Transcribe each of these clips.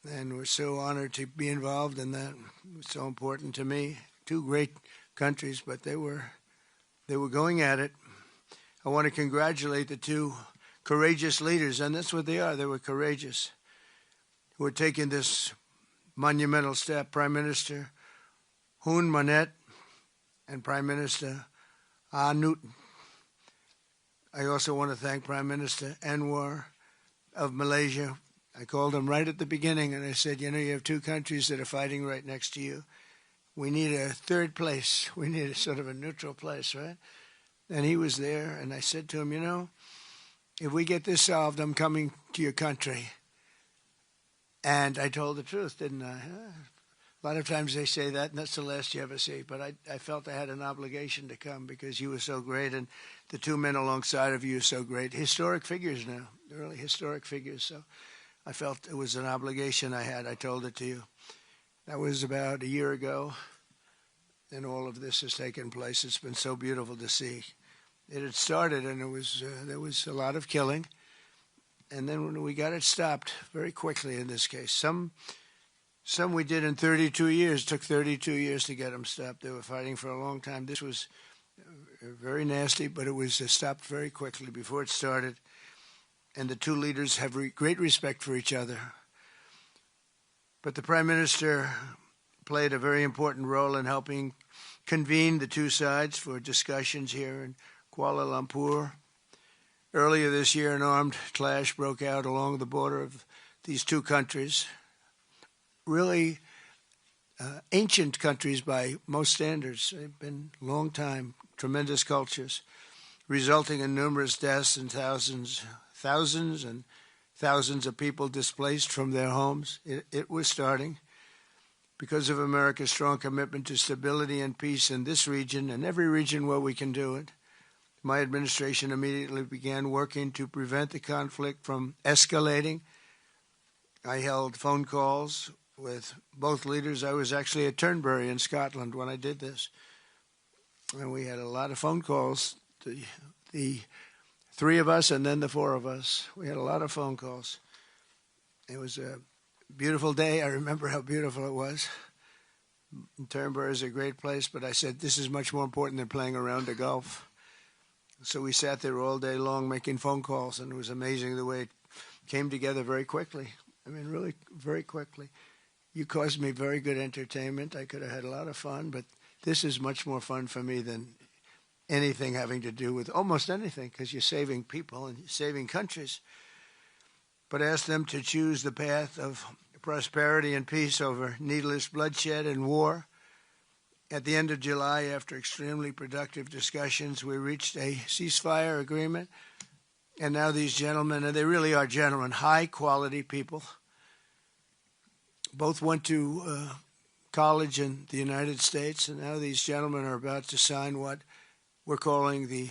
and we're so honored to be involved in that. It was so important to me. Two great countries, but they were going at it. I want to congratulate the two courageous leaders, and that's what they are. They were courageous, who are taking this monumental step. Prime Minister Hun Manet and Prime Minister Newton. I also want to thank Prime Minister Anwar of Malaysia. I called him right at the beginning and I said, you have two countries that are fighting right next to you. We need a third place. We need a sort of a neutral place, right? And he was there, and I said to him, if we get this solved, I'm coming to your country. And I told the truth, didn't I? A lot of times they say that, and that's the last you ever see. But I felt I had an obligation to come because you were so great, and the two men alongside of you are so great. Historic figures now, really historic figures. So I felt it was an obligation I had. I told it to you. That was about a year ago, and all of this has taken place. It's been so beautiful to see. It had started, and there was a lot of killing. And then when we got it stopped very quickly in this case. Some we did in 32 years. It took 32 years to get them stopped. They were fighting for a long time. This was very nasty, but it was stopped very quickly before it started. And the two leaders have great respect for each other. But the Prime Minister played a very important role in helping convene the two sides for discussions here in Kuala Lumpur. Earlier this year, an armed clash broke out along the border of these two countries, really ancient countries by most standards. They've been a long time, tremendous cultures, resulting in numerous deaths and thousands and thousands of people displaced from their homes. It was starting because of America's strong commitment to stability and peace in this region and every region where we can do it. My administration immediately began working to prevent the conflict from escalating. I held phone calls with both leaders. I was actually at Turnberry in Scotland when I did this. And we had a lot of phone calls, the three of us and then the four of us. We had a lot of phone calls. It was a beautiful day. I remember how beautiful it was. Turnberry is a great place, but I said, this is much more important than playing around the Gulf. So we sat there all day long making phone calls, and it was amazing the way it came together very quickly. I mean, really very quickly. You caused me very good entertainment. I could have had a lot of fun, but this is much more fun for me than anything having to do with almost anything, because you're saving people and you're saving countries. But ask them to choose the path of prosperity and peace over needless bloodshed and war. At the end of July, after extremely productive discussions, we reached a ceasefire agreement. And now these gentlemen, and they really are gentlemen, high-quality people, both went to college in the United States, and now these gentlemen are about to sign what we're calling the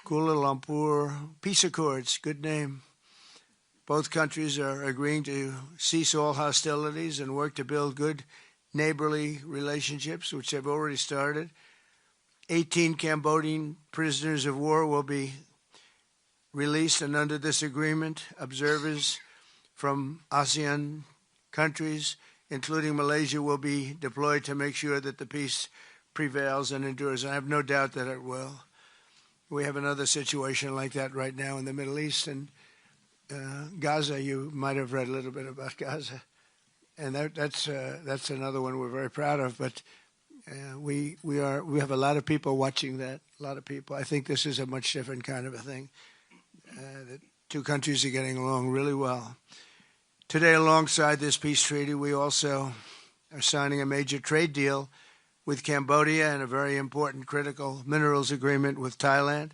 Kuala Lumpur Peace Accords. Good name. Both countries are agreeing to cease all hostilities and work to build good neighborly relationships, which have already started. 18 Cambodian prisoners of war will be released, and under this agreement, observers from ASEAN countries, including Malaysia, will be deployed to make sure that the peace prevails and endures. I have no doubt that it will. We have another situation like that right now in the Middle East, and Gaza. You might have read a little bit about Gaza. And that's another one we're very proud of. But we have a lot of people watching that. A lot of people. I think this is a much different kind of a thing. The two countries are getting along really well. Today, alongside this peace treaty, we also are signing a major trade deal with Cambodia and a very important critical minerals agreement with Thailand.